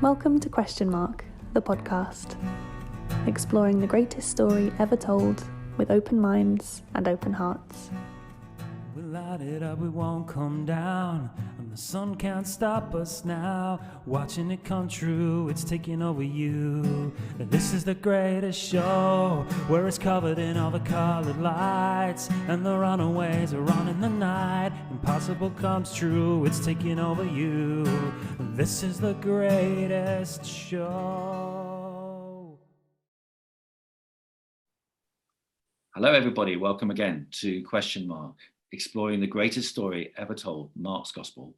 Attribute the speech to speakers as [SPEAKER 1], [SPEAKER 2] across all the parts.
[SPEAKER 1] Welcome to Question Mark, the podcast, exploring the greatest story ever told with open minds and open hearts.
[SPEAKER 2] We light it up, we won't come down, and the sun can't stop us now. Watching it come true, it's taking over you. This is the greatest show, where it's covered in all the colored lights, and the runaways are on in the night. Impossible comes true, it's taking over you. This is the greatest show.
[SPEAKER 3] Hello everybody, welcome again to Question Mark, exploring the greatest story ever told, Mark's Gospel.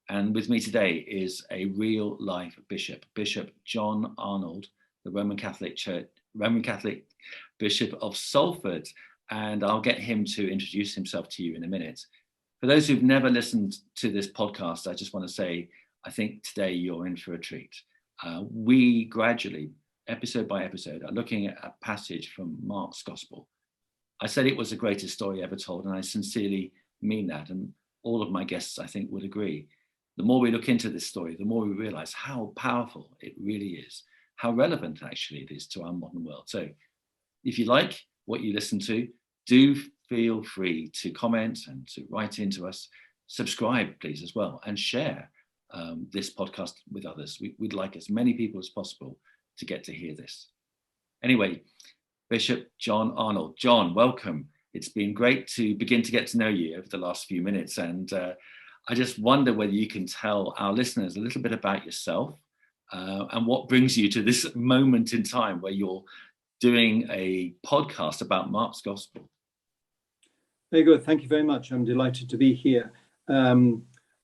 [SPEAKER 3] And with me today is a real life bishop, Bishop John Arnold, the Roman Catholic Bishop of Salford. And I'll get him to introduce himself to you in a minute. For those who've never listened to this podcast, I just want to say, I think today you're in for a treat. We gradually, episode by episode, are looking at a passage from Mark's Gospel. I said it was the greatest story ever told, and I sincerely mean that. And all of my guests, I think, would agree. The more we look into this story, the more we realize how powerful it really is, how relevant actually it is to our modern world. So if you like what you listen to, do feel free to comment and to write into us. Subscribe, please, as well, and share this podcast with others. We'd like as many people as possible to get to hear this. Anyway, Bishop John Arnold. John, welcome. It's been great to begin to get to know you over the last few minutes. And I just wonder whether you can tell our listeners a little bit about yourself and what brings you to this moment in time where you're doing a podcast about Mark's Gospel.
[SPEAKER 4] Very good. Thank you very much. I'm delighted to be here.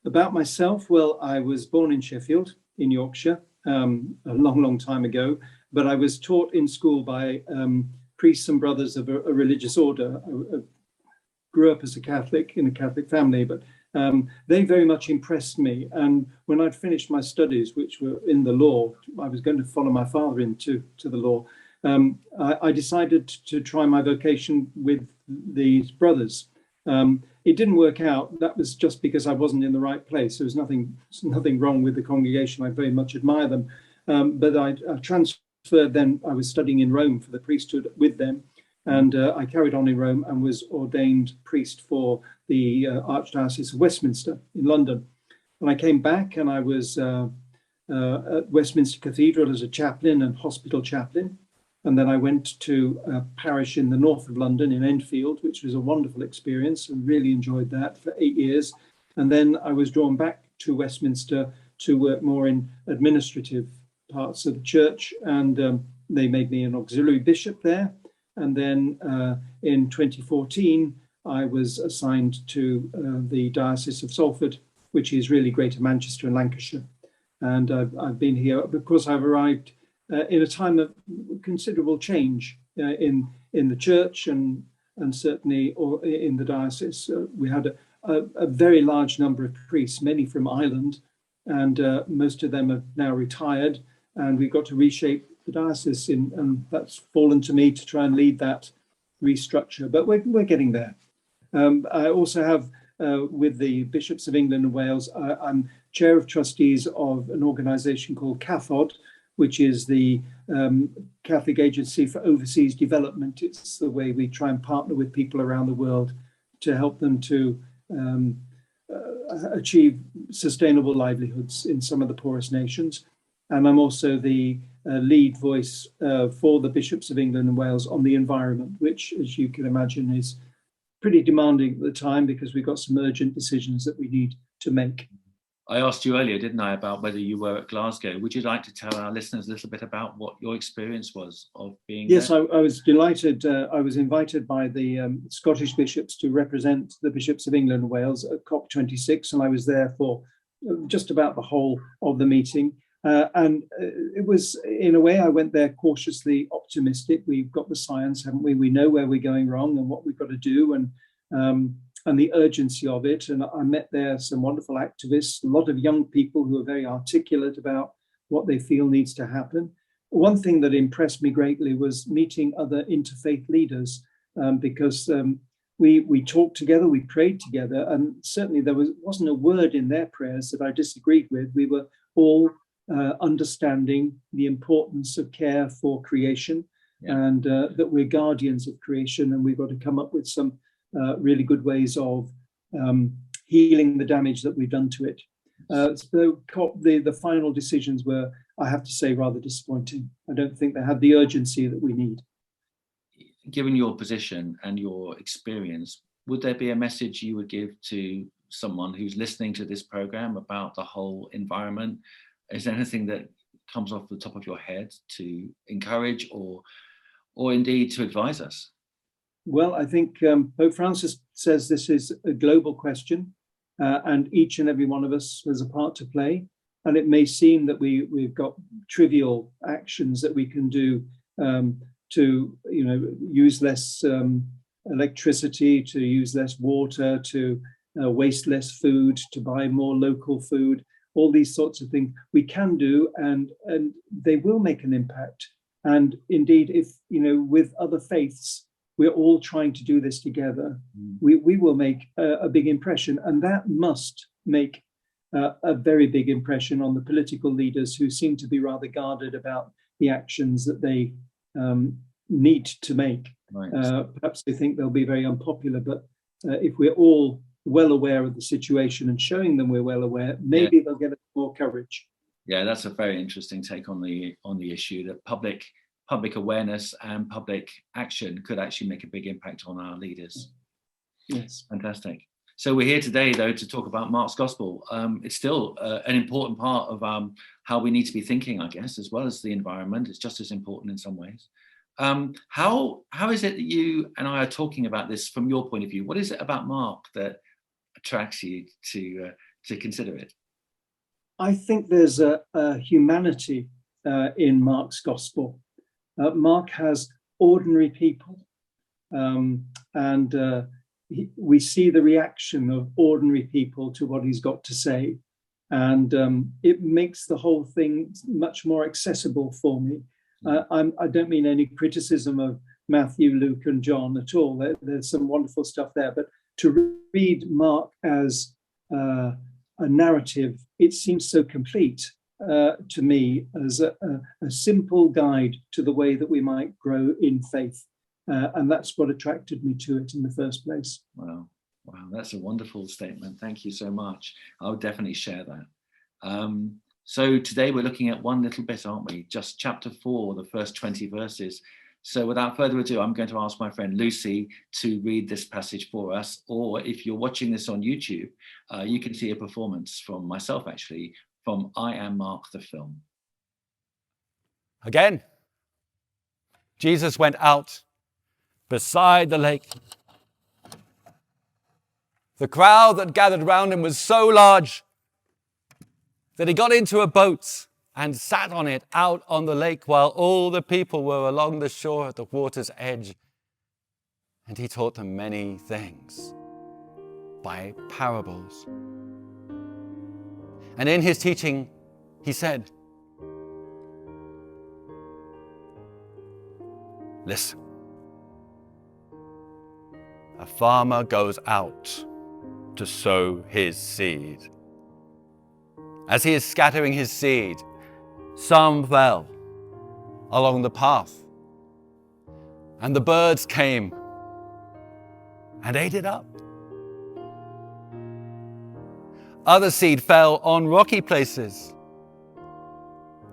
[SPEAKER 4] About myself, well, I was born in Sheffield, in Yorkshire, a long time ago. But I was taught in school by priests and brothers of a religious order. I grew up as a Catholic in a Catholic family, but they very much impressed me. And when I'd finished my studies, which were in the law, I was going to follow my father into the law. I decided to try my vocation with these brothers. It didn't work out. That was just because I wasn't in the right place. There was nothing wrong with the congregation. I very much admire them. But I transferred. Then I was studying in Rome for the priesthood with them, and I carried on in Rome and was ordained priest for the Archdiocese of Westminster in London. And I came back and I was at Westminster Cathedral as a chaplain and hospital chaplain. And then I went to a parish in the north of London in Enfield, which was a wonderful experience and really enjoyed that for 8 years. And then I was drawn back to Westminster to work more in administrative parts of the church, and they made me an auxiliary bishop there. And then in 2014, I was assigned to the Diocese of Salford, which is really Greater Manchester and Lancashire. And I've been here because I've arrived in a time of considerable change in the church and certainly in the diocese. We had a very large number of priests, many from Ireland, and most of them have now retired. And we've got to reshape the diocese, and that's fallen to me to try and lead that restructure. But we're getting there. I also have, with the Bishops of England and Wales, I'm chair of trustees of an organisation called CAFOD, which is the Catholic Agency for Overseas Development. It's the way we try and partner with people around the world to help them to achieve sustainable livelihoods in some of the poorest nations. And I'm also the lead voice for the Bishops of England and Wales on the environment, which, as you can imagine, is pretty demanding at the time because we've got some urgent decisions that we need to make.
[SPEAKER 3] I asked you earlier, didn't I, about whether you were at Glasgow. Would you like to tell our listeners a little bit about what your experience was of being
[SPEAKER 4] there? Yes, I was delighted. I was invited by the Scottish bishops to represent the Bishops of England and Wales at COP26, and I was there for just about the whole of the meeting. And it was, in a way, I went there cautiously optimistic. We've got the science, haven't we? We know where we're going wrong and what we've got to do, and the urgency of it. And I met there some wonderful activists, a lot of young people who are very articulate about what they feel needs to happen. One thing that impressed me greatly was meeting other interfaith leaders, because we talked together, we prayed together, and certainly there wasn't a word in their prayers that I disagreed with. We were all understanding the importance of care for creation, and that we're guardians of creation, and we've got to come up with some really good ways of healing the damage that we've done to it. So the final decisions were, I have to say, rather disappointing. I don't think they had the urgency that we need.
[SPEAKER 3] Given your position and your experience, would there be a message you would give to someone who's listening to this program about the whole environment? Is there anything that comes off the top of your head to encourage or indeed to advise us?
[SPEAKER 4] Well, I think Pope Francis says this is a global question, and each and every one of us has a part to play. And it may seem that we've got trivial actions that we can do to, use less electricity, to use less water, to waste less food, to buy more local food. All these sorts of things we can do, and they will make an impact. And indeed, if with other faiths, we're all trying to do this together, we will make a big impression, and that must make a very big impression on the political leaders who seem to be rather guarded about the actions that they need to make. Right. Perhaps they think they'll be very unpopular, but if we're all well aware of the situation and showing them we're well aware, maybe they'll get more courage.
[SPEAKER 3] Yeah, that's a very interesting take on the issue, that public awareness and public action could actually make a big impact on our leaders.
[SPEAKER 4] Yes.
[SPEAKER 3] Fantastic. So we're here today, though, to talk about Mark's Gospel. It's still an important part of how we need to be thinking, I guess, as well as the environment. It's just as important in some ways. How is it that you and I are talking about this from your point of view? What is it about Mark that attracts you to consider it?
[SPEAKER 4] I think there's a humanity in Mark's Gospel. Mark has ordinary people, and we see the reaction of ordinary people to what he's got to say, and it makes the whole thing much more accessible for me. I don't mean any criticism of Matthew, Luke, and John at all. There's some wonderful stuff there, but to read Mark as a narrative, it seems so complete to me as a simple guide to the way that we might grow in faith. And that's what attracted me to it in the first place.
[SPEAKER 3] Wow, that's a wonderful statement. Thank you so much. I would definitely share that. So today we're looking at one little bit, aren't we? Just chapter 4, the first 20 verses. So without further ado, I'm going to ask my friend Lucy to read this passage for us. Or if you're watching this on YouTube, you can see a performance from myself, actually, from I Am Mark the film.
[SPEAKER 5] Again, Jesus went out beside the lake. The crowd that gathered around him was so large that he got into a boat and sat on it out on the lake while all the people were along the shore at the water's edge. And he taught them many things by parables. And in his teaching, he said, "Listen, a farmer goes out to sow his seed. As he is scattering his seed, some fell along the path, and the birds came and ate it up. Other seed fell on rocky places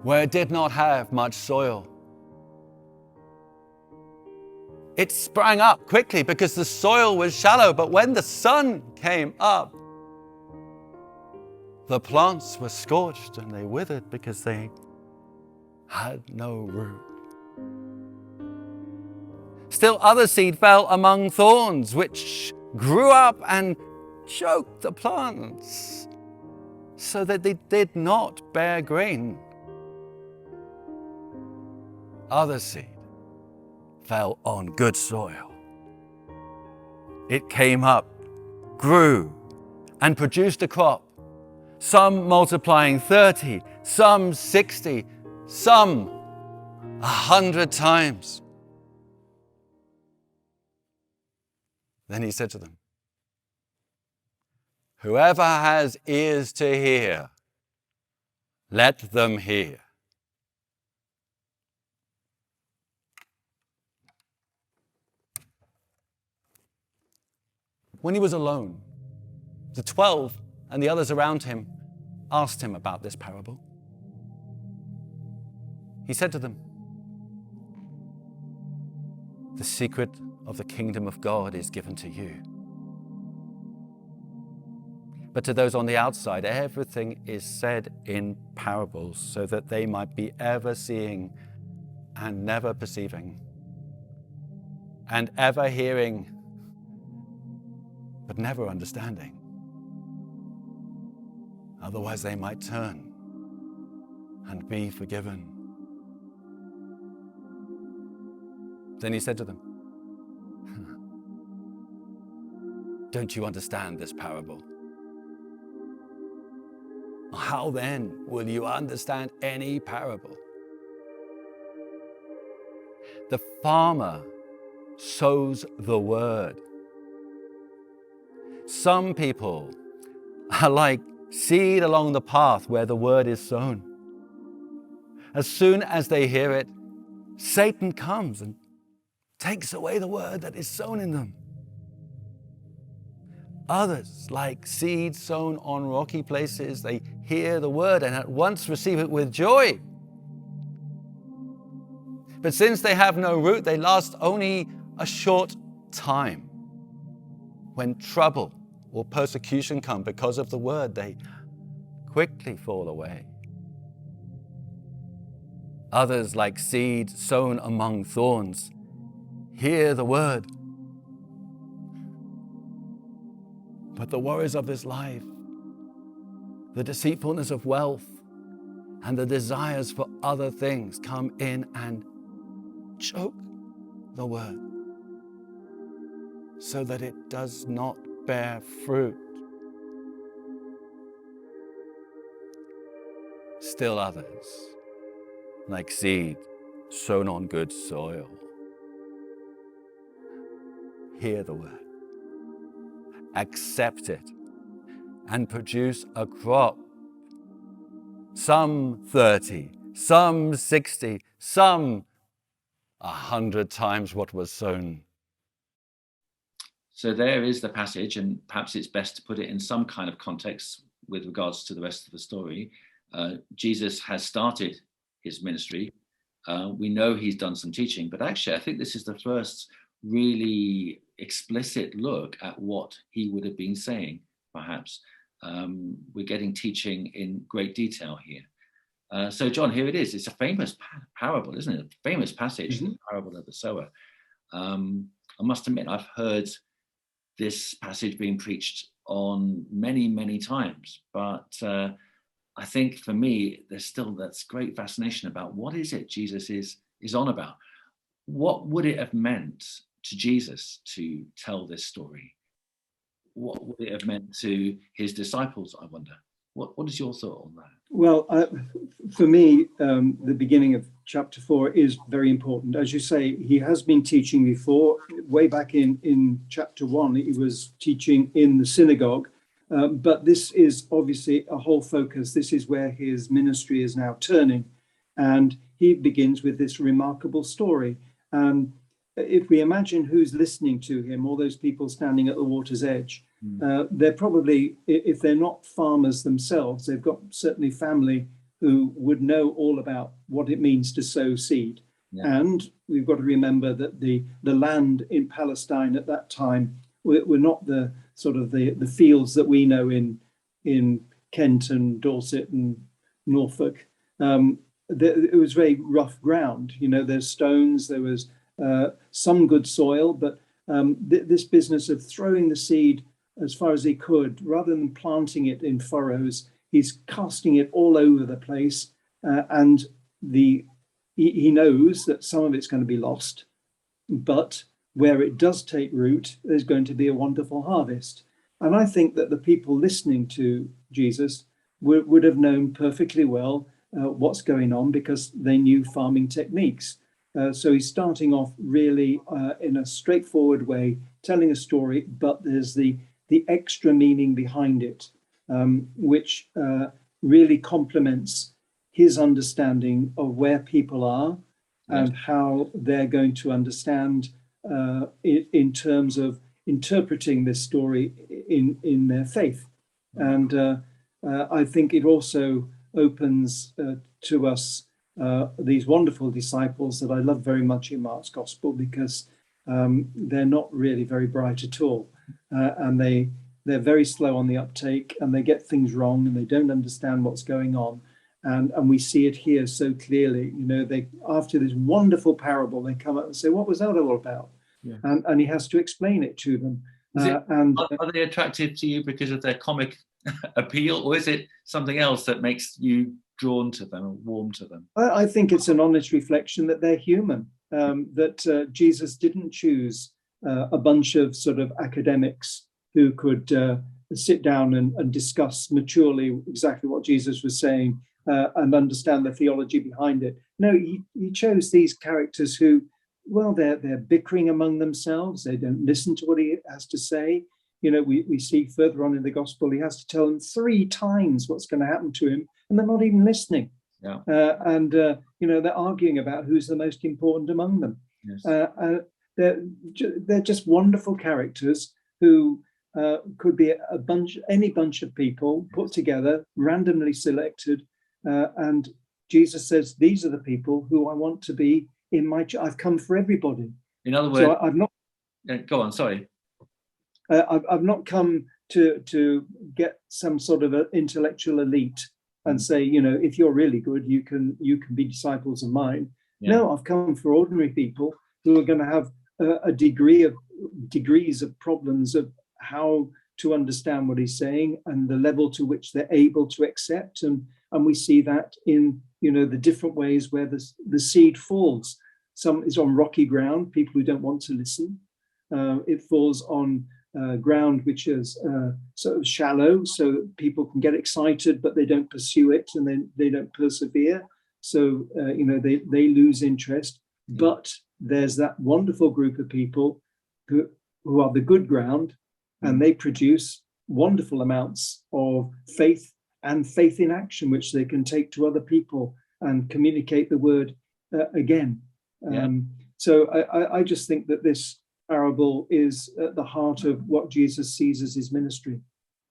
[SPEAKER 5] where it did not have much soil. It sprang up quickly because the soil was shallow, but when the sun came up, the plants were scorched and they withered because they had no root. Still other seed fell among thorns, which grew up and choked the plants so that they did not bear grain. Other seed fell on good soil. It came up, grew, and produced a crop, some multiplying 30, some 60, some 100 times. Then he said to them, "Whoever has ears to hear, Let them hear. When he was alone, the 12 and the others around him asked him about this parable. He said to them, "The secret of the kingdom of God is given to you. But to those on the outside, everything is said in parables, so that they might be ever seeing and never perceiving, and ever hearing but never understanding. Otherwise they might turn and be forgiven." Then he said to them, "Don't you understand this parable? How then will you understand any parable? The farmer sows the word. Some people are like seed along the path where the word is sown. As soon as they hear it, Satan comes and takes away the word that is sown in them. Others, like seed sown on rocky places, they hear the word and at once receive it with joy. But since they have no root, they last only a short time. When trouble or persecution come because of the word, they quickly fall away. Others, like seed sown among thorns, hear the word. But the worries of this life, the deceitfulness of wealth, and the desires for other things come in and choke the word, so that it does not bear fruit. Still others, like seed sown on good soil, hear the word, accept it, and produce a crop. Some 30, some 60, some 100 times what was sown."
[SPEAKER 3] So there is the passage, and perhaps it's best to put it in some kind of context with regards to the rest of the story. Jesus has started his ministry. We know he's done some teaching, but actually I think this is the first really explicit look at what he would have been saying, perhaps. We're getting teaching in great detail here. So John, here it is. It's a famous parable, isn't it? A famous passage, the parable of the sower. I must admit, I've heard this passage being preached on many, many times, but I think for me, there's still that great fascination about what is it Jesus is on about. What would it have meant to Jesus to tell this story? What would it have meant to his disciples, I wonder? What is your thought on that?
[SPEAKER 4] Well, for me, the beginning of chapter 4 is very important. As you say, he has been teaching before. Way back in chapter 1, he was teaching in the synagogue. But this is obviously a whole focus. This is where his ministry is now turning. And he begins with this remarkable story. If we imagine who's listening to him, all those people standing at the water's edge, they're probably, if they're not farmers themselves, they've got certainly family who would know all about what it means to sow seed. Yeah. And we've got to remember that the land in Palestine at that time were not the sort of the fields that we know in Kent and Dorset and Norfolk. It was very rough ground. You know, there's stones, there was some good soil, but this business of throwing the seed as far as he could, rather than planting it in furrows, he's casting it all over the place, and he knows that some of it's going to be lost, but where it does take root, there's going to be a wonderful harvest. And I think that the people listening to Jesus would have known perfectly well what's going on, because they knew farming techniques. So he's starting off really in a straightforward way, telling a story, but there's the extra meaning behind it, which really complements his understanding of where people are and how they're going to understand it in terms of interpreting this story in their faith. And I think it also opens to us these wonderful disciples that I love very much in Mark's Gospel, because they're not really very bright at all, and they're very slow on the uptake, and they get things wrong, and they don't understand what's going on. And we see it here so clearly. They, after this wonderful parable, they come up and say, "What was that all about?" Yeah. And he has to explain it to them.
[SPEAKER 3] Are they attractive to you because of their comic appeal, or is it something else that makes you drawn to them or warm to them?
[SPEAKER 4] I think it's an honest reflection that they're human, that Jesus didn't choose a bunch of sort of academics who could sit down and discuss maturely exactly what Jesus was saying and understand the theology behind it. No, he chose these characters who, well, they're bickering among themselves. They don't listen to what he has to say. We see further on in the gospel, he has to tell them 3 times what's going to happen to him, and they're not even listening.
[SPEAKER 3] Yeah.
[SPEAKER 4] They're arguing about who's the most important among them. Yes. They're just wonderful characters who could be any bunch of people put together, randomly selected, and Jesus says, "These are the people who I want to be in my church. I've come for everybody."
[SPEAKER 3] In other words,
[SPEAKER 4] I've not.
[SPEAKER 3] Go on. Sorry.
[SPEAKER 4] I've not come to get some sort of an intellectual elite and say, if you're really good, you can be disciples of mine. Yeah. No, I've come for ordinary people who are going to have degrees of problems of how to understand what he's saying and the level to which they're able to accept. And we see that in the different ways where the seed falls. Some is on rocky ground, people who don't want to listen. It falls on ground which is sort of shallow, so that people can get excited, but they don't pursue it, and then they don't persevere. So they lose interest. But there's that wonderful group of people who are the good ground, and they produce wonderful amounts of faith and faith in action, which they can take to other people and communicate the word again. So I just think that this parable is at the heart of what Jesus sees as his ministry.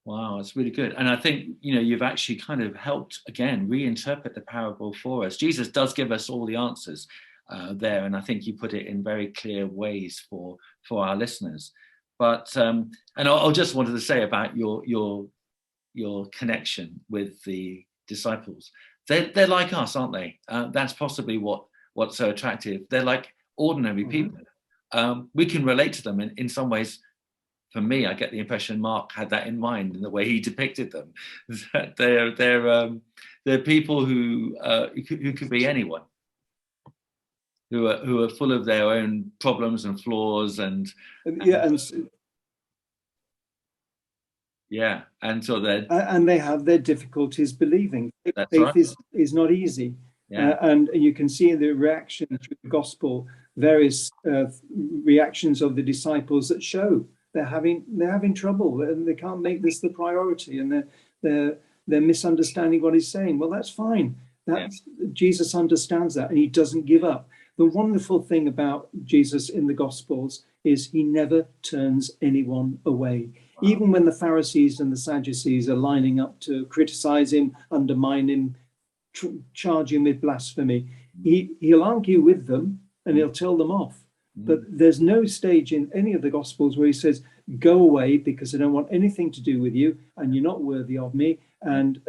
[SPEAKER 3] Wow, that's really good. And I think, you've actually kind of helped, again, reinterpret the parable for us. Jesus does give us all the answers there, and I think you put it in very clear ways for our listeners. But, and I'll just wanted to say about your connection with the disciples. They're like us, aren't they? That's possibly what's so attractive. They're like ordinary people. We can relate to them in some ways. For me, I get the impression Mark had that in mind in the way he depicted them. That they're people who could be anyone, who are full of their own problems and flaws and so
[SPEAKER 4] they have their difficulties believing. Faith is not easy. And you can see in the reaction through the gospel various reactions of the disciples that show they're having trouble and they can't make this the priority, and they're misunderstanding what he's saying. Well, that's fine. Jesus understands that, and he doesn't give up. The wonderful thing about Jesus in the Gospels is he never turns anyone away. Wow. Even when the Pharisees and the Sadducees are lining up to criticize him, undermine him, charge him with blasphemy, he'll argue with them and he'll tell them off. But there's no stage in any of the Gospels where he says, "Go away because I don't want anything to do with you, and you're not worthy of me, and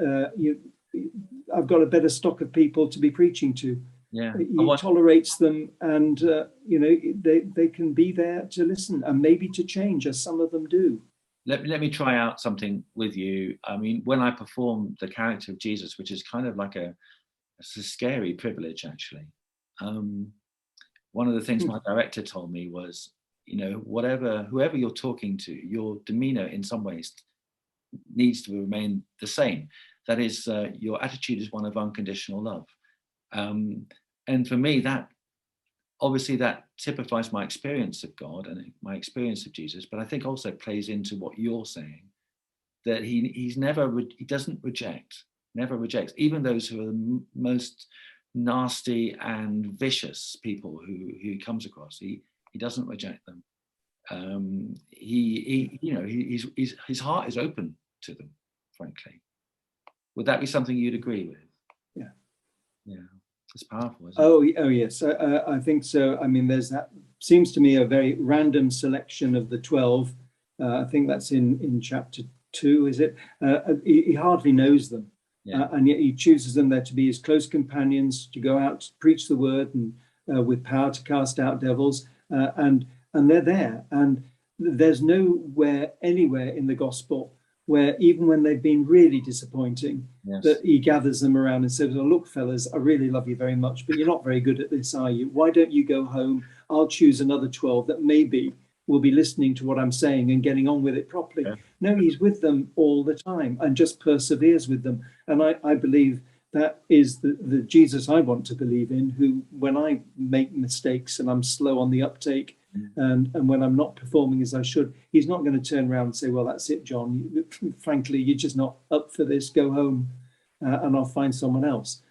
[SPEAKER 4] I've got a better stock of people to be preaching to." He tolerates them, and they can be there to listen and maybe to change, as some of them do.
[SPEAKER 3] Let me try out something with you. I mean, when I perform the character of Jesus, which is kind of like a scary privilege, actually. One of the things my director told me was, whoever you're talking to, your demeanor in some ways needs to remain the same. That is, your attitude is one of unconditional love. And for me, that typifies my experience of God and my experience of Jesus, but I think also plays into what you're saying, that he doesn't reject, never rejects, even those who are the most nasty and vicious people who he comes across. He doesn't reject them. His heart is open to them, frankly. Would that be something you'd agree with? Yeah, it's powerful, isn't it?
[SPEAKER 4] Oh yes, I think so. I mean, there's that seems to me a very random selection of the 12. I think that's in chapter 2, is it? He hardly knows them, and yet he chooses them there to be his close companions, to go out to preach the word, and with power to cast out devils, and they're there. And there's nowhere anywhere in the gospel where, even when they've been really disappointing, that he gathers them around and says, "Well, look, fellas, I really love you very much, but you're not very good at this, are you? Why don't you go home? I'll choose another 12 that maybe will be listening to what I'm saying and getting on with it properly." No, he's with them all the time and just perseveres with them. And I believe that is the Jesus I want to believe in, who, when I make mistakes and I'm slow on the uptake, and when I'm not performing as I should, he's not going to turn around and say, "Well, that's it, John. Frankly, you're just not up for this. Go home and I'll find someone else."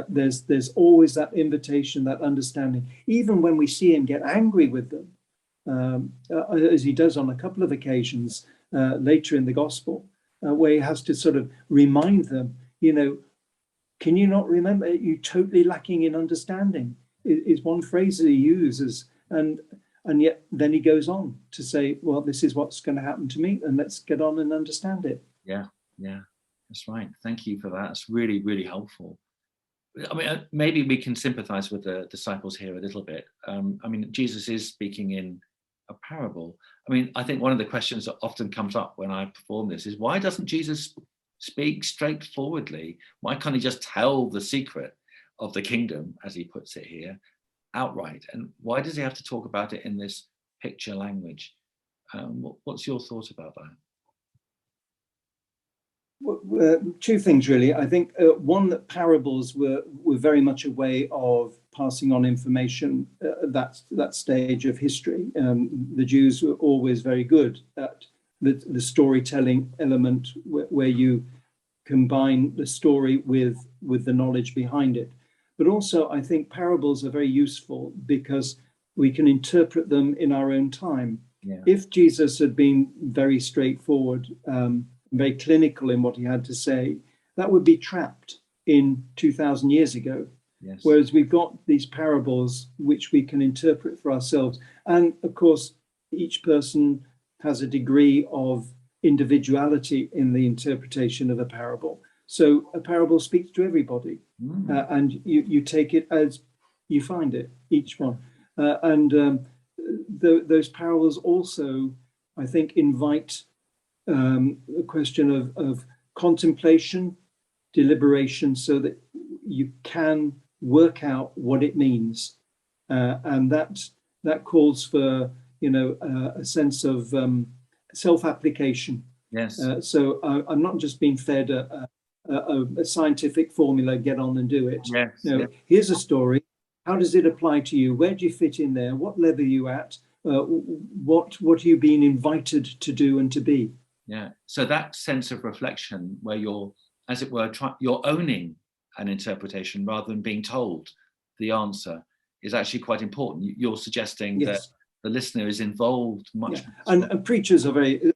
[SPEAKER 4] There's always that invitation, that understanding. Even when we see him get angry with them, as he does on a couple of occasions later in the gospel, where he has to sort of remind them, can you not remember? You're totally lacking in understanding, is one phrase that he uses. And yet then he goes on to say, well, this is what's going to happen to me, and let's get on and understand it.
[SPEAKER 3] Yeah, that's right. Thank you for that. It's really, really helpful. I mean, maybe we can sympathize with the disciples here a little bit. I mean, Jesus is speaking in a parable. I mean, I think one of the questions that often comes up when I perform this is, why doesn't Jesus speak straightforwardly? Why can't he just tell the secret of the kingdom, as he puts it here, outright? And why does he have to talk about it in this picture language? What's your thought about that?
[SPEAKER 4] Well, two things really. I think one, that parables were very much a way of passing on information at that stage of history. The Jews were always very good at the storytelling element, where you combine the story with the knowledge behind it. But also, I think parables are very useful because we can interpret them in our own time.
[SPEAKER 3] Yeah.
[SPEAKER 4] If Jesus had been very straightforward, very clinical in what he had to say, that would be trapped in 2,000 years ago.
[SPEAKER 3] Yes.
[SPEAKER 4] Whereas we've got these parables which we can interpret for ourselves. And of course, each person has a degree of individuality in the interpretation of a parable. So a parable speaks to everybody, and you take it as you find it, each one. Those parables also, I think, invite a question of contemplation, deliberation, so that you can work out what it means, and that calls for a sense of self-application.
[SPEAKER 3] Yes.
[SPEAKER 4] So I'm not just being fed a scientific formula, get on and do it.
[SPEAKER 3] Yes.
[SPEAKER 4] No, here's a story. How does it apply to you? Where do you fit in there? What level are you at? What are you being invited to do and to be?
[SPEAKER 3] Yeah. So that sense of reflection, where you're, as it were, you're owning an interpretation rather than being told the answer, is actually quite important. You're suggesting that the listener is involved much.
[SPEAKER 4] Yeah. And preachers are very,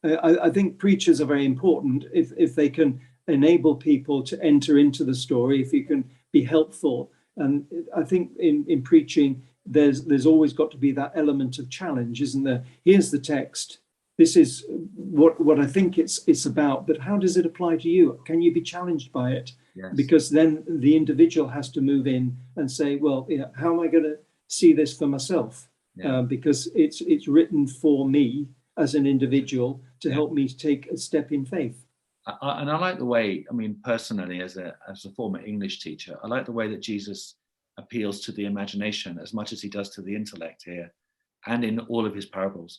[SPEAKER 4] I think preachers are very important if they can enable people to enter into the story, if you can be helpful. And I think in preaching, there's always got to be that element of challenge, isn't there? Here's the text. This is what I think it's about, but how does it apply to you? Can you be challenged by it?
[SPEAKER 3] Yes.
[SPEAKER 4] Because then the individual has to move in and say, well, how am I going to see this for myself?
[SPEAKER 3] Yeah.
[SPEAKER 4] Because it's written for me as an individual to help me take a step in faith.
[SPEAKER 3] And I like the way, I mean, personally, as a former English teacher, I like the way that Jesus appeals to the imagination as much as he does to the intellect here, and in all of his parables.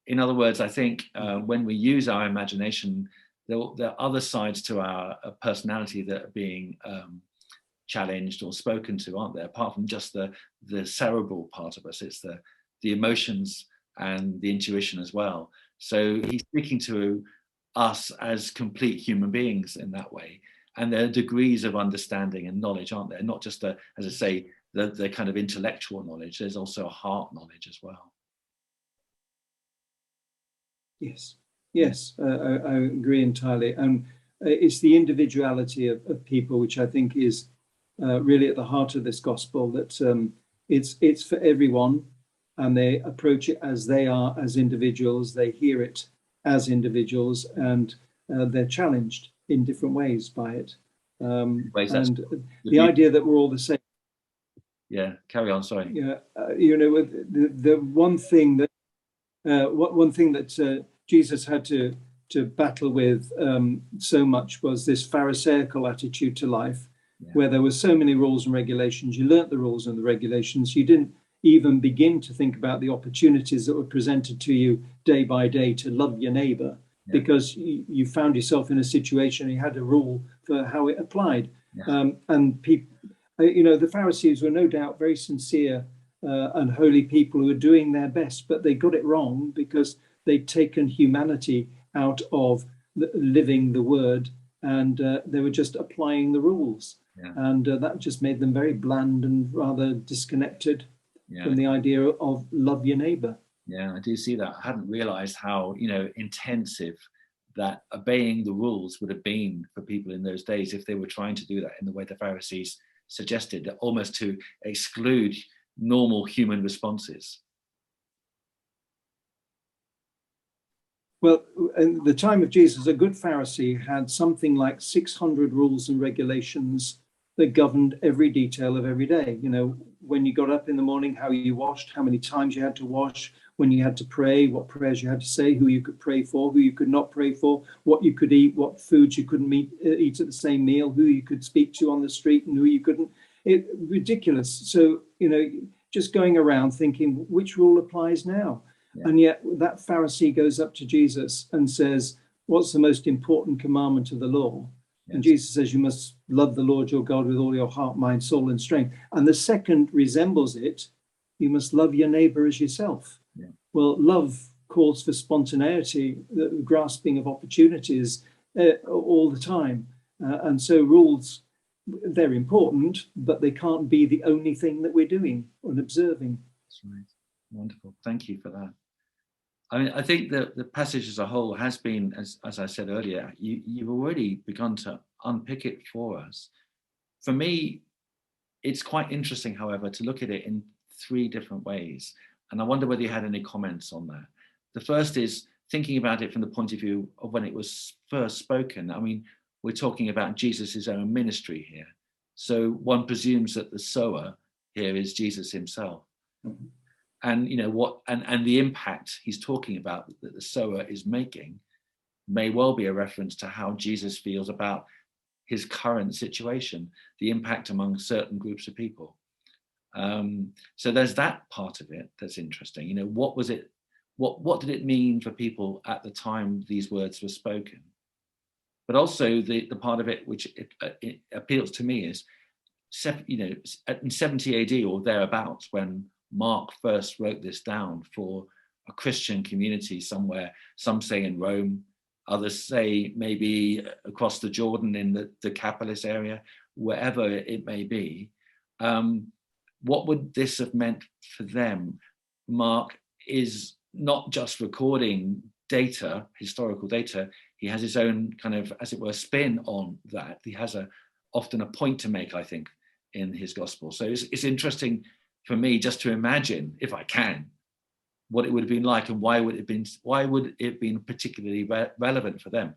[SPEAKER 3] In other words, I think when we use our imagination, there are other sides to our personality that are being challenged or spoken to, aren't there? Apart from just the cerebral part of us, it's the emotions and the intuition as well. So he's speaking to us as complete human beings in that way. And there are degrees of understanding and knowledge, aren't there? Not just the, as I say, the kind of intellectual knowledge. There's also a heart knowledge as well.
[SPEAKER 4] Yes, yes, I agree entirely. And it's the individuality of people, which I think is really at the heart of this gospel, that it's for everyone, and they approach it as they are as individuals. They hear it as individuals, and they're challenged in different ways by it. And the idea that we're all the same.
[SPEAKER 3] Yeah, carry on. Sorry.
[SPEAKER 4] Yeah, the one thing that Jesus had to battle with so much was this Pharisaical attitude to life, where there were so many rules and regulations. You learnt the rules and the regulations. You didn't even begin to think about the opportunities that were presented to you day by day to love your neighbour, because you found yourself in a situation, you had a rule for how it applied. And people, the Pharisees were no doubt very sincere and holy people who were doing their best, but they got it wrong because they'd taken humanity out of living the word, and they were just applying the rules. And that just made them very bland and rather disconnected from the idea of love your neighbour.
[SPEAKER 3] Yeah, I do see that. I hadn't realised how, intensive that obeying the rules would have been for people in those days if they were trying to do that in the way the Pharisees suggested, almost to exclude normal human responses.
[SPEAKER 4] Well, in the time of Jesus, a good Pharisee had something like 600 rules and regulations that governed every detail of every day. When you got up in the morning, how you washed, how many times you had to wash, when you had to pray, what prayers you had to say, who you could pray for, who you could not pray for, what you could eat, what foods you couldn't eat at the same meal, who you could speak to on the street and who you couldn't. Ridiculous. So, just going around thinking, which rule applies now? And yet that Pharisee goes up to Jesus and says, what's the most important commandment of the law? And Jesus says, you must love the Lord your God with all your heart, mind, soul, and strength. And the second resembles it. You must love your neighbor as yourself. Well, love calls for spontaneity, the grasping of opportunities all the time. And so rules, they're important, but they can't be the only thing that we're doing and observing.
[SPEAKER 3] That's right. Wonderful. Thank you for that. I mean, I think that the passage as a whole has been, as I said earlier, you've already begun to unpick it for us. For me, it's quite interesting, however, to look at it in three different ways. And I wonder whether you had any comments on that. The first is thinking about it from the point of view of when it was first spoken. I mean, we're talking about Jesus's own ministry here. So one presumes that the sower here is Jesus himself. Mm-hmm. And and the impact he's talking about that the sower is making may well be a reference to how Jesus feels about his current situation, the impact among certain groups of people. So there's that part of it that's interesting. What was it? What did it mean for people at the time these words were spoken? But also the part of it which it appeals to me is, in 70 AD or thereabouts, when Mark first wrote this down for a Christian community somewhere, some say in Rome, others say maybe across the Jordan in the Decapolis area, wherever it may be. What would this have meant for them? Mark is not just recording data, historical data. He has his own kind of, as it were, spin on that. He has often a point to make, I think, in his gospel. So it's interesting for me just to imagine, if I can, what it would have been like and why would it have been particularly relevant for them.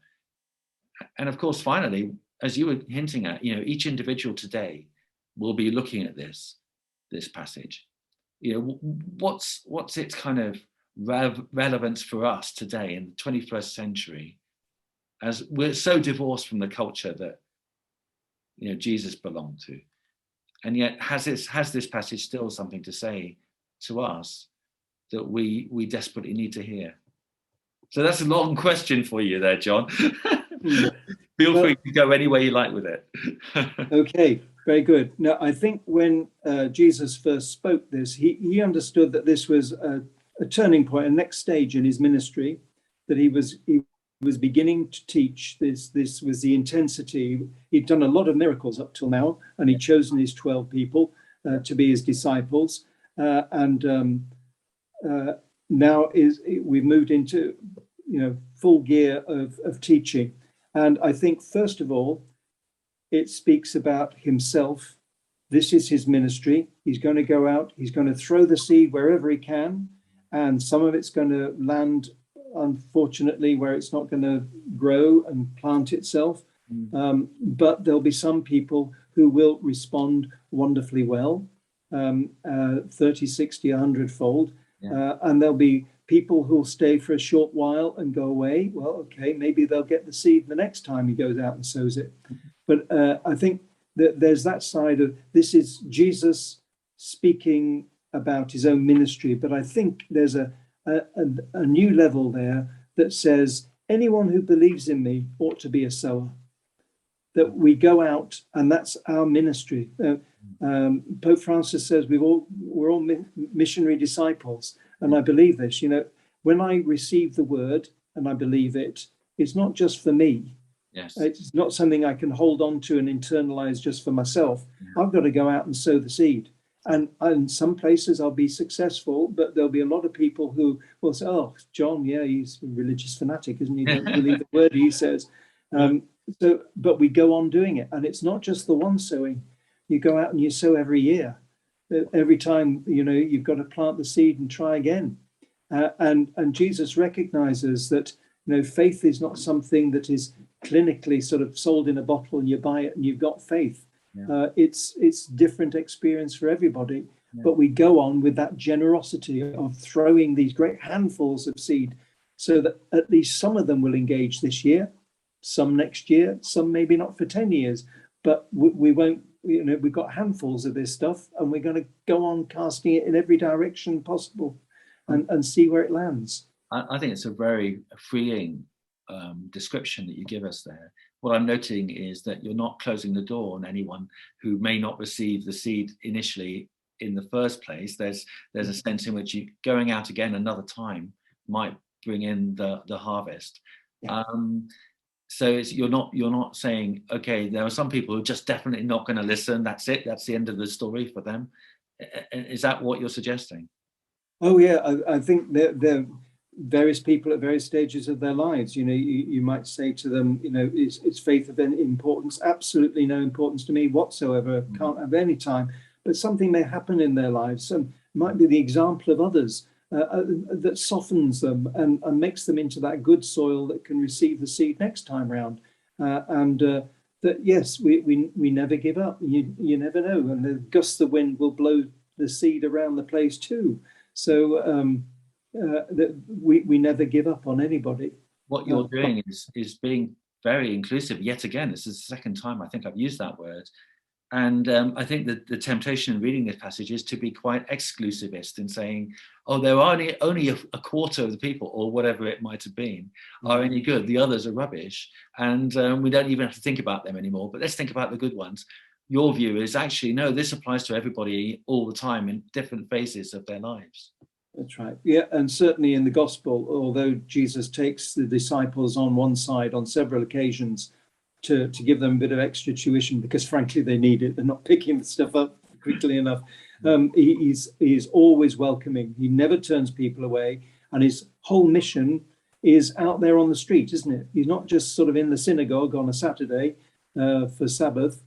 [SPEAKER 3] And of course, finally, as you were hinting at, each individual today will be looking at this passage. What's its kind of relevance for us today in the 21st century, as we're so divorced from the culture that Jesus belonged to. And yet has this passage still something to say to us that we desperately need to hear? So that's a long question for you there, John. Feel free to go any way you like with it.
[SPEAKER 4] Okay, very good. Now, I think when Jesus first spoke this, he understood that this was a turning point, a next stage in his ministry, that he was was beginning to teach. This was the intensity. He'd done a lot of miracles up till now, and he'd chosen his 12 people to be his disciples. Now we've moved into full gear of teaching. And I think, first of all, it speaks about himself. This is his ministry. He's going to go out, he's going to throw the seed wherever he can, and some of it's going to land, unfortunately, where it's not going to grow and plant itself. But there'll be some people who will respond wonderfully well, 30, 60, 100-fold. And there'll be people who'll stay for a short while and go away. Well, okay, maybe they'll get the seed the next time he goes out and sows it. But I think that there's that side of this is Jesus speaking about his own ministry. But I think there's a new level there that says anyone who believes in me ought to be a sower. That we go out, and that's our ministry. Pope Francis says we're all missionary disciples, and I believe this. When I receive the word and I believe it, it's not just for me.
[SPEAKER 3] Yes.
[SPEAKER 4] It's not something I can hold on to and internalize just for myself. I've got to go out and sow the seed. And in some places I'll be successful, but there'll be a lot of people who will say, "Oh, John, yeah, he's a religious fanatic, isn't he? Don't believe the word he says." But we go on doing it, and it's not just the one sowing. You go out and you sow every year. Every time, you've got to plant the seed and try again. And Jesus recognizes that faith is not something that is clinically sort of sold in a bottle and you buy it and you've got faith. It's different experience for everybody. But we go on with that generosity of throwing these great handfuls of seed so that at least some of them will engage this year, some next year, some maybe not for 10 years, but we won't, we've got handfuls of this stuff, and we're going to go on casting it in every direction possible and see where it lands.
[SPEAKER 3] I think it's a very freeing description that you give us there. What I'm noting is that you're not closing the door on anyone who may not receive the seed initially in the first place. There's a sense in which you going out again another time might bring in the harvest. So you're not saying, okay, there are some people who are just definitely not going to listen. That's it. That's the end of the story for them. Is that what you're suggesting?
[SPEAKER 4] Oh yeah, I think there various people at various stages of their lives. You might say to them, is faith of any importance? Absolutely no importance to me whatsoever. Can't have any time. But something may happen in their lives. Some might be the example of others. That softens them and makes them into that good soil that can receive the seed next time round. That yes, we never give up. You never know, and the gust of wind will blow the seed around the place too. So that we never give up on anybody.
[SPEAKER 3] What you're doing is being very inclusive. Yet again, this is the second time I think I've used that word. And I think that the temptation in reading this passage is to be quite exclusivist in saying, oh, there are only a quarter of the people, or whatever it might have been, are any good. The others are rubbish. And we don't even have to think about them anymore. But let's think about the good ones. Your view is actually, no, this applies to everybody all the time in different phases of their lives.
[SPEAKER 4] That's right. Yeah, and certainly in the gospel, although Jesus takes the disciples on one side on several occasions to give them a bit of extra tuition, because frankly they need it. They're not picking the stuff up quickly enough. He's always welcoming. He never turns people away, and his whole mission is out there on the street, isn't it? He's not just sort of in the synagogue on a Saturday for Sabbath.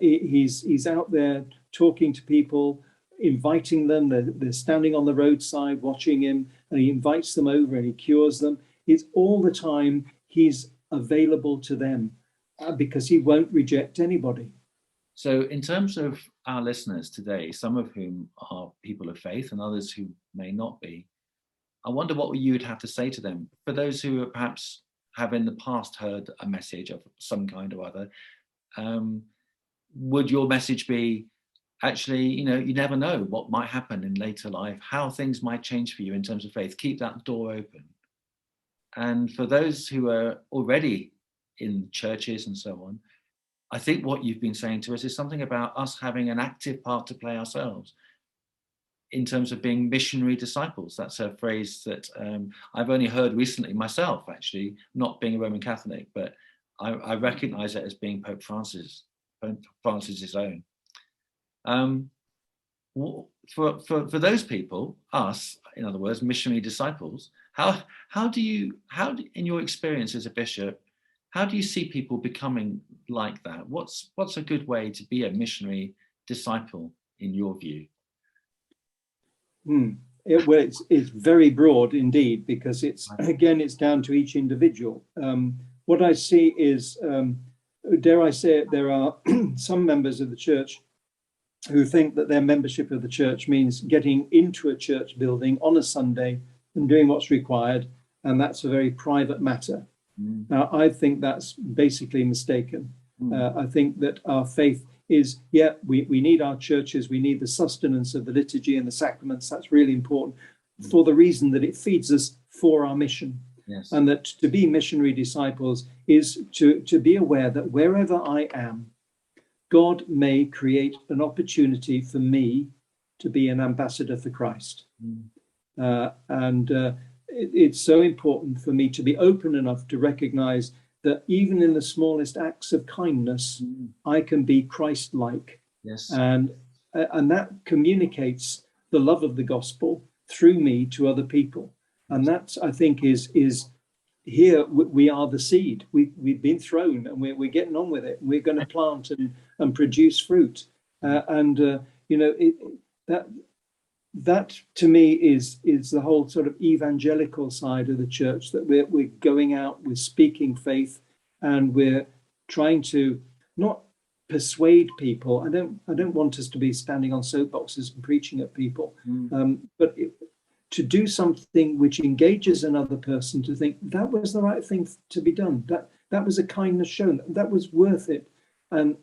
[SPEAKER 4] He's out there talking to people, inviting them. They're standing on the roadside watching him, and he invites them over and he cures them. It's all the time he's available to them. Because he won't reject anybody.
[SPEAKER 3] So in terms of our listeners today, some of whom are people of faith and others who may not be, I wonder what you would have to say to them. For those who perhaps have in the past heard a message of some kind or other, would your message be, actually, you never know what might happen in later life, how things might change for you in terms of faith. Keep that door open. And for those who are already in churches and so on, I think what you've been saying to us is something about us having an active part to play ourselves. in terms of being missionary disciples. That's a phrase that I've only heard recently myself, actually, not being a Roman Catholic, but I recognize it as being Pope Francis's own. For those people, us, in other words, missionary disciples, how do you, in your experience as a bishop, how do you see people becoming like that? What's a good way to be a missionary disciple in your view?
[SPEAKER 4] It's very broad indeed, because it's down to each individual. What I see is, dare I say it, there are some members of the church who think that their membership of the church means getting into a church building on a Sunday and doing what's required, and that's a very private matter. Now, I think that's basically mistaken. I think that our faith is, we need our churches, we need the sustenance of the liturgy and the sacraments. That's really important for the reason that it feeds us for our mission.
[SPEAKER 3] Yes.
[SPEAKER 4] And that to be missionary disciples is to be aware that wherever I am, God may create an opportunity for me to be an ambassador for Christ. It's so important for me to be open enough to recognize that even in the smallest acts of kindness, I can be Christ-like.
[SPEAKER 3] Yes.
[SPEAKER 4] And that communicates the love of the gospel through me to other people. And that, I think, is here we are the seed. We've been thrown, and we're getting on with it. We're going to plant and produce fruit. That to me is the whole sort of evangelical side of the church, that we're going out, we're speaking faith, and we're trying to not persuade people. I don't want us to be standing on soapboxes and preaching at people, but to do something which engages another person to think that was the right thing to be done, that was a kindness shown, that was worth it, and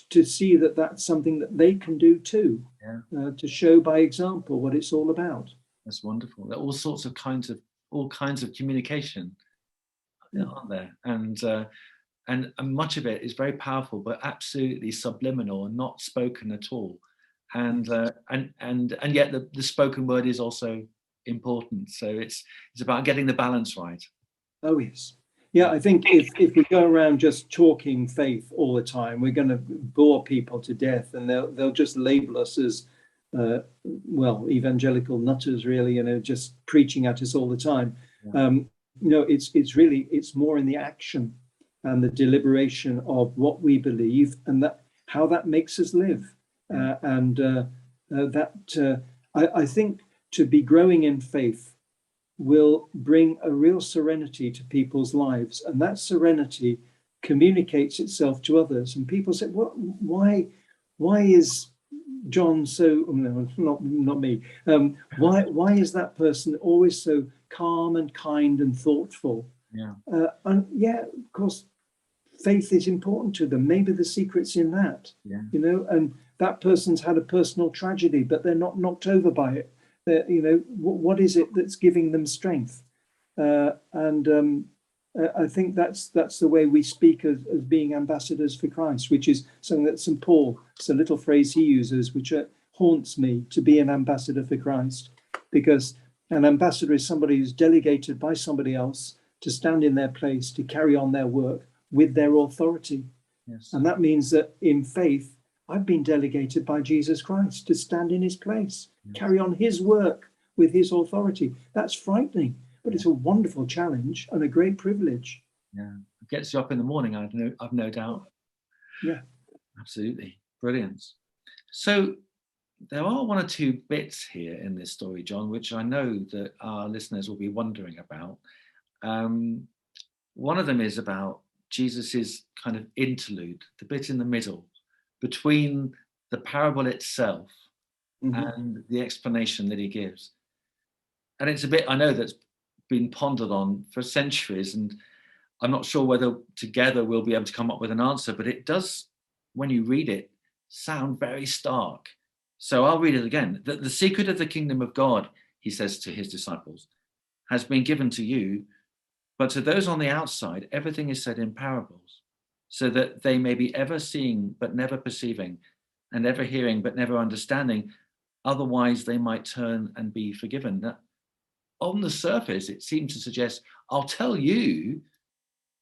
[SPEAKER 4] to see that that's something that they can do too, to show by example what it's all about.
[SPEAKER 3] That's wonderful. There are all kinds of communication, aren't there? And much of it is very powerful, but absolutely subliminal and not spoken at all. And yet the spoken word is also important. So it's about getting the balance right.
[SPEAKER 4] Oh yes. Yeah, I think if we go around just talking faith all the time, we're going to bore people to death, and they'll just label us as evangelical nutters, really, just preaching at us all the time. It's more in the action and the deliberation of what we believe, and that how that makes us live. I think to be growing in faith will bring a real serenity to people's lives, and that serenity communicates itself to others. And people say, why is John so, no, not me, why is that person always so calm and kind and thoughtful? Of course, faith is important to them. Maybe the secret's in that, and that person's had a personal tragedy, but they're not knocked over by it. What is it that's giving them strength? I think that's the way we speak as being ambassadors for Christ, which is something that St. Paul, it's a little phrase he uses, which haunts me, to be an ambassador for Christ, because an ambassador is somebody who's delegated by somebody else to stand in their place, to carry on their work with their authority.
[SPEAKER 3] Yes.
[SPEAKER 4] And that means that in faith, I've been delegated by Jesus Christ to stand in his place, carry on his work with his authority. That's frightening, but it's a wonderful challenge and a great privilege.
[SPEAKER 3] Yeah, it gets you up in the morning, I've no doubt.
[SPEAKER 4] Yeah,
[SPEAKER 3] absolutely. Brilliant. So there are one or two bits here in this story, John, which I know that our listeners will be wondering about. One of them is about Jesus's kind of interlude, the bit in the middle between the parable itself and the explanation that he gives. And it's a bit, I know, that's been pondered on for centuries, and I'm not sure whether together we'll be able to come up with an answer, but it does, when you read it, sound very stark. So I'll read it again. The secret of the kingdom of God, he says to his disciples, has been given to you, but to those on the outside, everything is said in parables, so that they may be ever seeing but never perceiving, and ever hearing but never understanding. otherwise they might turn and be forgiven. Now, on the surface, it seems to suggest, I'll tell you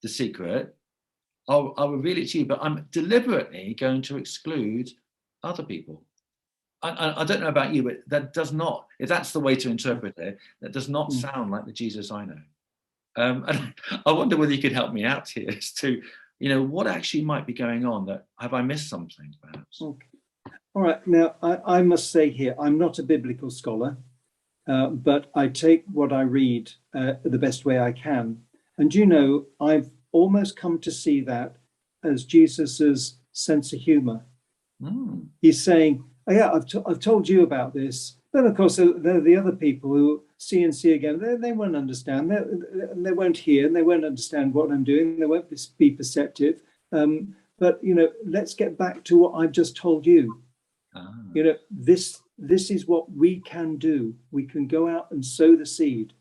[SPEAKER 3] the secret, I'll reveal it to you, but I'm deliberately going to exclude other people. I don't know about you, but that does not, if that's the way to interpret it, that does not sound like the Jesus I know. And I wonder whether you could help me out here as to, what actually might be going on. That have I missed something, perhaps?
[SPEAKER 4] Okay. All right. Now, I must say here, I'm not a biblical scholar, but I take what I read the best way I can. And I've almost come to see that as Jesus's sense of humor. He's saying, oh, yeah, I've told you about this. Then, of course, there are the other people who see and see again. They won't understand. They won't hear, and they won't understand what I'm doing. They won't be perceptive. But, let's get back to what I've just told you. This is what we can do. We can go out and sow the seed,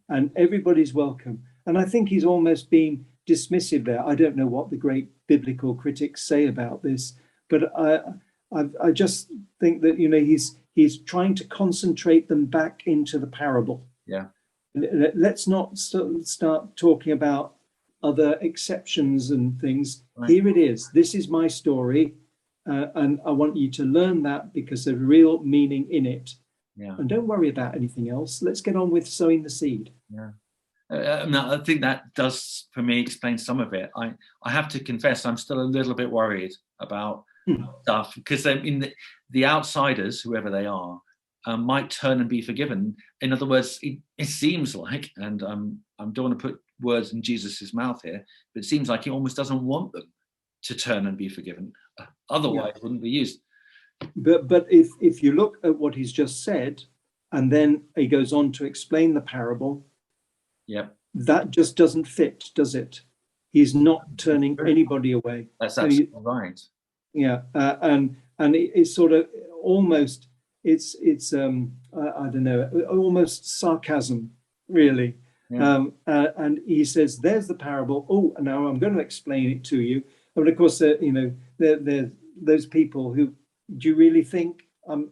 [SPEAKER 4] and everybody's welcome. And I think he's almost being dismissive there. I don't know what the great biblical critics say about this, but I just think that he's trying to concentrate them back into the parable.
[SPEAKER 3] Yeah.
[SPEAKER 4] Let's not start talking about other exceptions and things. Right. Here it is. This is my story, and I want you to learn that because there's real meaning in it.
[SPEAKER 3] Yeah.
[SPEAKER 4] And don't worry about anything else. Let's get on with sowing the seed.
[SPEAKER 3] Yeah. I think that does, for me, explain some of it. I have to confess, I'm still a little bit worried about stuff, because the outsiders, whoever they are, might turn and be forgiven. In other words, it seems like, and I don't want to put words in Jesus's mouth here, but it seems like he almost doesn't want them to turn and be forgiven. Otherwise, it wouldn't be used.
[SPEAKER 4] But if you look at what he's just said, and then he goes on to explain the parable, that just doesn't fit, does it? He's not turning anybody away.
[SPEAKER 3] That's absolutely right.
[SPEAKER 4] Yeah, and it's sort of almost it's I don't know, almost sarcasm, really. Yeah. And he says, "There's the parable. Oh, now I'm going to explain it to you." But of course, there those people who, do you really think I'm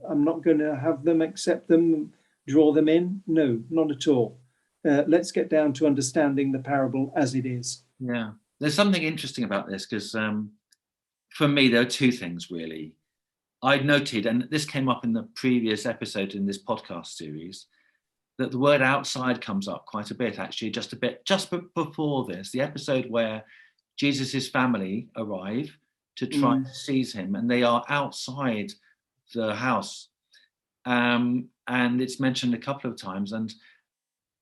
[SPEAKER 4] not going to have them accept them, draw them in? No, not at all. Let's get down to understanding the parable as it is.
[SPEAKER 3] Yeah, there's something interesting about this, because for me, there are two things, really. I noted, and this came up in the previous episode in this podcast series, that the word outside comes up quite a bit, actually, just before this, the episode where Jesus's family arrive to try to seize him, and they are outside the house. And it's mentioned a couple of times, and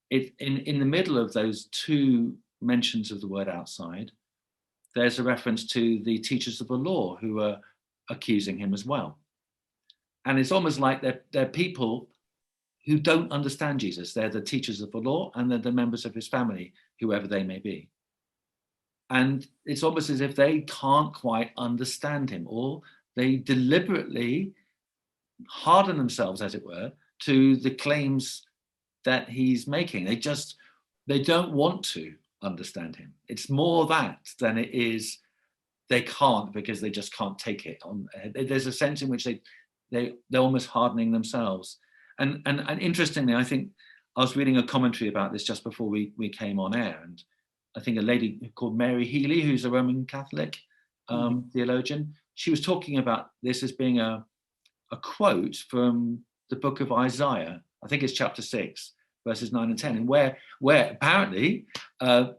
[SPEAKER 3] in the middle of those two mentions of the word outside, there's a reference to the teachers of the law who are accusing him as well. And it's almost like they're people who don't understand Jesus. They're the teachers of the law, and they're the members of his family, whoever they may be. And it's almost as if they can't quite understand him, or they deliberately harden themselves, as it were, to the claims that he's making. They don't want to understand him. It's more that than it is they can't, because they just can't take it on. There's a sense in which they're almost hardening themselves. And interestingly, I think I was reading a commentary about this just before we came on air, and I think a lady called Mary Healy, who's a Roman Catholic theologian, she was talking about this as being a quote from the book of Isaiah. I think it's chapter 6, verses 9 and 10, and where apparently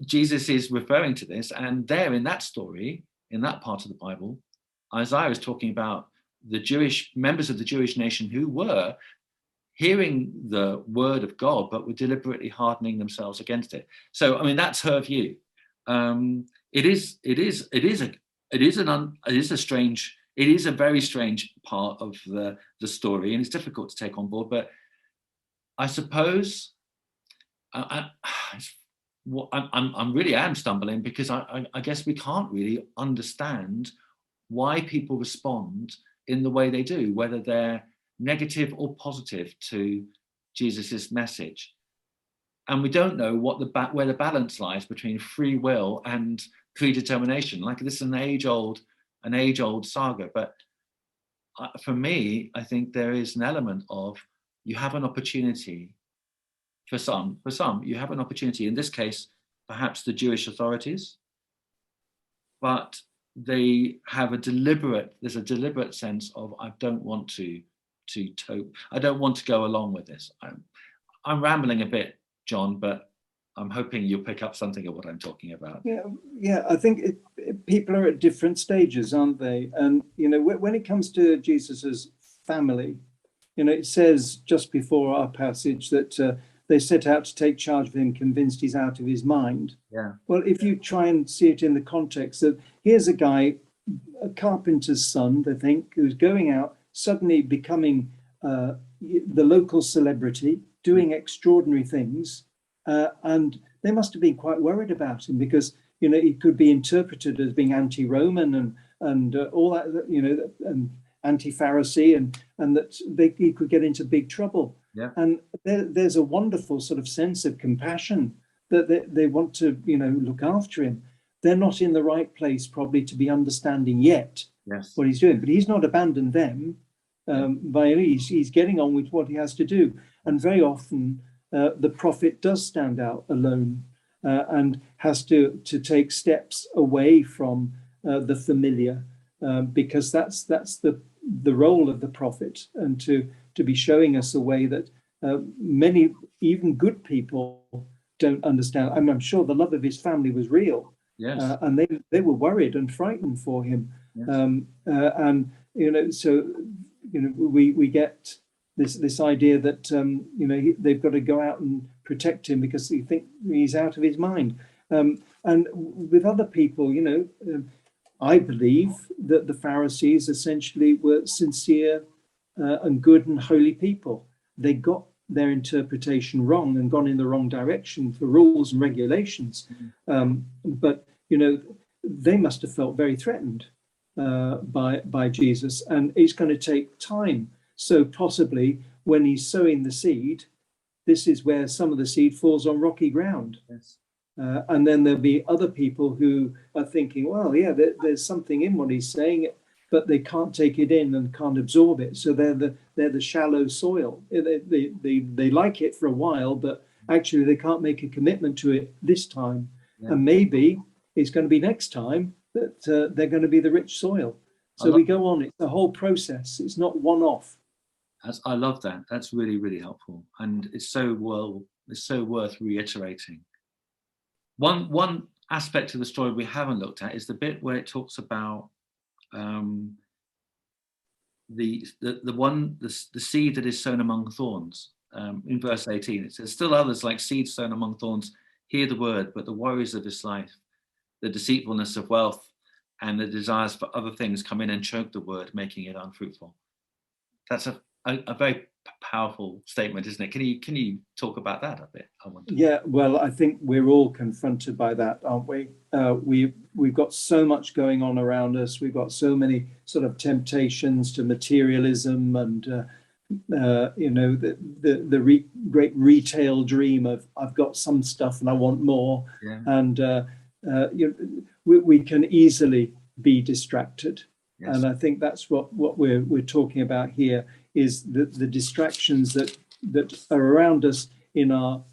[SPEAKER 3] Jesus is referring to this, and there in that story, in that part of the Bible, Isaiah is talking about the Jewish members of the Jewish nation who were hearing the word of God, but were deliberately hardening themselves against it. So, I mean, that's her view. It is a very strange part of the story, and it's difficult to take on board. But I suppose I really am stumbling, because I guess we can't really understand why people respond in the way they do, whether they're negative or positive to Jesus's message. And we don't know where the balance lies between free will and predetermination. Like, this is an age-old saga, but for me, I think there is an element of you have an opportunity. For some, you have an opportunity. In this case, perhaps the Jewish authorities, but there's a deliberate sense of I don't want to go along with this. I'm rambling a bit, John, but I'm hoping you'll pick up something of what I'm talking about.
[SPEAKER 4] Yeah. I think people are at different stages, aren't they? And when it comes to Jesus's family, it says just before our passage that they set out to take charge of him, convinced he's out of his mind.
[SPEAKER 3] Yeah.
[SPEAKER 4] Well, if you try and see it in the context that here's a guy, a carpenter's son, they think, who's going out, suddenly becoming the local celebrity, doing extraordinary things, and they must have been quite worried about him because he could be interpreted as being anti-Roman and all that, and anti-Pharisee, and that he could get into big trouble.
[SPEAKER 3] Yeah.
[SPEAKER 4] And there's a wonderful sort of sense of compassion that they want to look after him. They're not in the right place probably to be understanding yet what he's doing, but he's not abandoned them. By any means, he's getting on with what he has to do. And very often the prophet does stand out alone and has to take steps away from the familiar, because that's the role of the prophet, and to be showing us a way that many, even good people, don't understand. I mean, I'm sure the love of his family was real, and they were worried and frightened for him. And so we get this idea that they've got to go out and protect him because they think he's out of his mind. And with other people, I believe that the Pharisees essentially were sincere and good and holy people. They got their interpretation wrong and gone in the wrong direction for rules and regulations. But they must have felt very threatened by Jesus, and it's going to take time. So possibly when he's sowing the seed, this is where some of the seed falls on rocky ground. And then there'll be other people who are thinking, well, yeah, there's something in what he's saying, but they can't take it in and can't absorb it. So they're the shallow soil. They like it for a while, but actually they can't make a commitment to it this time. And maybe it's going to be next time that they're going to be the rich soil. So we go on. It's a whole process. It's not one-off.
[SPEAKER 3] I love that. That's really, really helpful. And it's so worth reiterating. One aspect of the story we haven't looked at is the bit where it talks about the seed that is sown among thorns. In verse 18, it says, "Still others, like seeds sown among thorns, hear the word, but the worries of this life, the deceitfulness of wealth, and the desires for other things come in and choke the word, making it unfruitful." That's a very powerful statement, isn't it? Can you talk about that a bit?
[SPEAKER 4] Yeah, well, I think we're all confronted by that, aren't we? We've got so much going on around us. We've got so many sort of temptations to materialism and the great retail dream of I've got some stuff and I want more. And we can easily be distracted. And I think that's what we're talking about here, is the distractions that are around us in our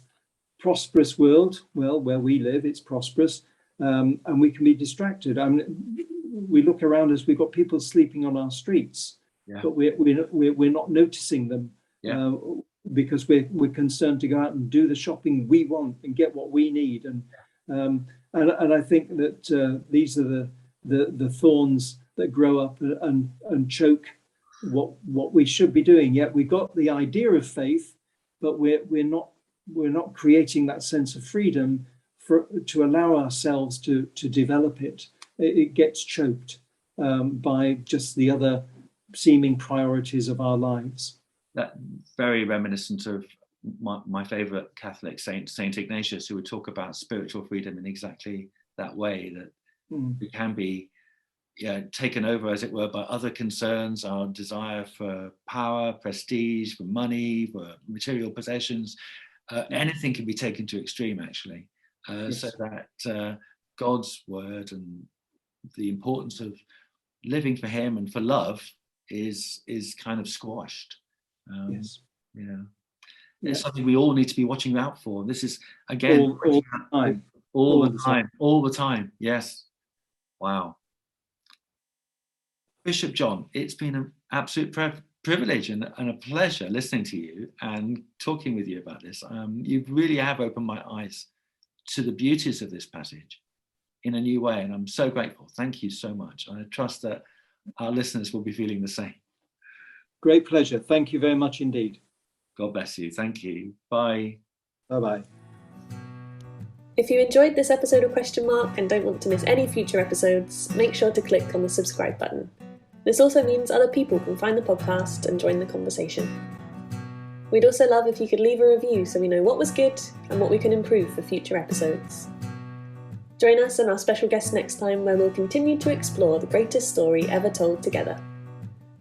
[SPEAKER 4] prosperous world. Well, where we live, it's prosperous, and we can be distracted. I mean, we look around us, we've got people sleeping on our streets, but we're not noticing them because we're concerned to go out and do the shopping we want and get what we need. And I think that these are the thorns that grow up and choke what we should be doing. Yet we've got the idea of faith, but we're not creating that sense of freedom to allow ourselves to develop it. It gets choked by just the other seeming priorities of our lives.
[SPEAKER 3] That very reminiscent of my favorite Catholic saint, Saint Ignatius, who would talk about spiritual freedom in exactly that way, that we can be taken over, as it were, by other concerns, our desire for power, prestige, for money, for material possessions. Anything can be taken to extreme, actually, so that God's word and the importance of living for him and for love is kind of squashed.
[SPEAKER 4] Yes.
[SPEAKER 3] Yeah.
[SPEAKER 4] Yeah.
[SPEAKER 3] It's something we all need to be watching out for. This is, again,
[SPEAKER 4] All the time.
[SPEAKER 3] all the time. Yes. Wow. Bishop John, it's been an absolute privilege and a pleasure listening to you and talking with you about this. You really have opened my eyes to the beauties of this passage in a new way, and I'm so grateful. Thank you so much. I trust that our listeners will be feeling the same.
[SPEAKER 4] Great pleasure. Thank you very much indeed.
[SPEAKER 3] God bless you. Thank you. Bye.
[SPEAKER 4] Bye-bye.
[SPEAKER 1] If you enjoyed this episode of Question Mark and don't want to miss any future episodes, make sure to click on the subscribe button. This also means other people can find the podcast and join the conversation. We'd also love if you could leave a review so we know what was good and what we can improve for future episodes. Join us and our special guest next time, where we'll continue to explore the greatest story ever told together.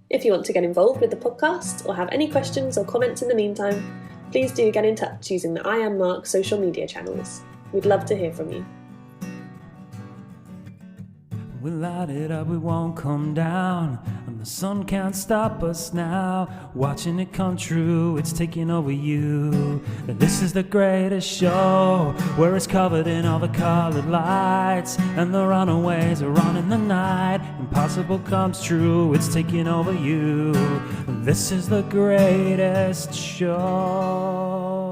[SPEAKER 1] If you want to get involved with the podcast or have any questions or comments in the meantime, please do get in touch using the I Am Mark social media channels. We'd love to hear from you.
[SPEAKER 2] We light it up, we won't come down, and the sun can't stop us now. Watching it come true, it's taking over you. This is the greatest show, where it's covered in all the colored lights, and the runaways are on in the night. Impossible comes true, it's taking over you. This is the greatest show.